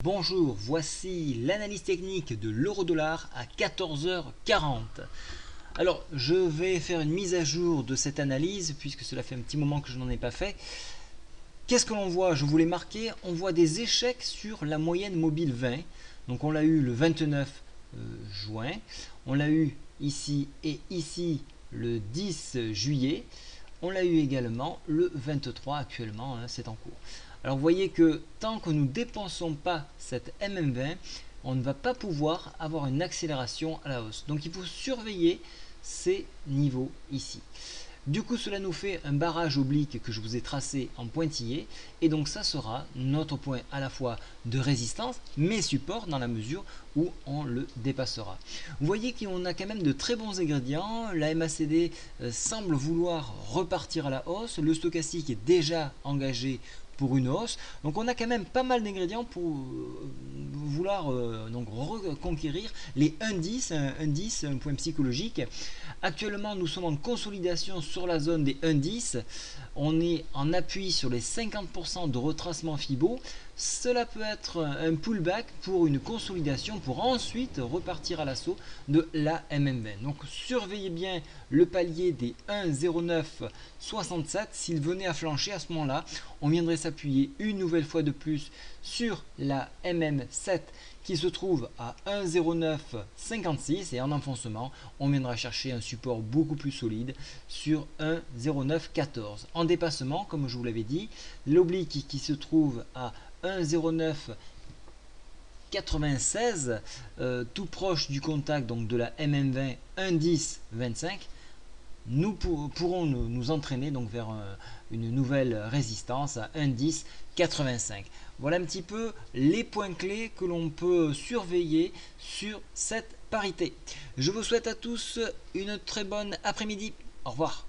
Bonjour, voici l'analyse technique de l'euro-dollar à 14h40. Alors, je vais faire une mise à jour de cette analyse puisque cela fait un petit moment que je n'en ai pas fait. Qu'est-ce que l'on voit? Je vous l'ai marqué, on voit des échecs sur la moyenne mobile 20. Donc on l'a eu le 29 juin, on l'a eu ici et ici le 10 juillet. On l'a eu également le 23 actuellement, c'est en cours. Alors vous voyez que tant que nous ne dépensons pas cette MM20, on ne va pas pouvoir avoir une accélération à la hausse. Donc il faut surveiller ces niveaux ici. Du coup, cela nous fait un barrage oblique que je vous ai tracé en pointillé. Et donc ça sera notre point à la fois de résistance, mais support dans la mesure où on le dépassera. Vous voyez qu'on a quand même de très bons ingrédients. La MACD semble vouloir repartir à la hausse. Le stochastique est déjà engagé pour une hausse. Donc on a quand même pas mal d'ingrédients pour vouloir donc reconquérir les indices, un point psychologique. Actuellement, nous sommes en consolidation sur la zone des indices. On est en appui sur les 50% de retracement Fibo. Cela peut être un pullback pour une consolidation pour ensuite repartir à l'assaut de la MM20. Donc surveillez bien le palier des 1,0967. S'il venait à flancher à ce moment-là, on viendrait s'appuyer une nouvelle fois de plus sur la MM7 qui se trouve à 1,0956 et en enfoncement, on viendra chercher un support beaucoup plus solide sur 1,0914. En dépassement, comme je vous l'avais dit, l'oblique qui se trouve à 1,0996 tout proche du contact donc de la MM20 1,1025, nous pourrons nous entraîner donc vers une nouvelle résistance à 1,1085. Voilà un petit peu les points clés que l'on peut surveiller sur cette parité. Je vous souhaite à tous une très bonne après-midi. Au revoir.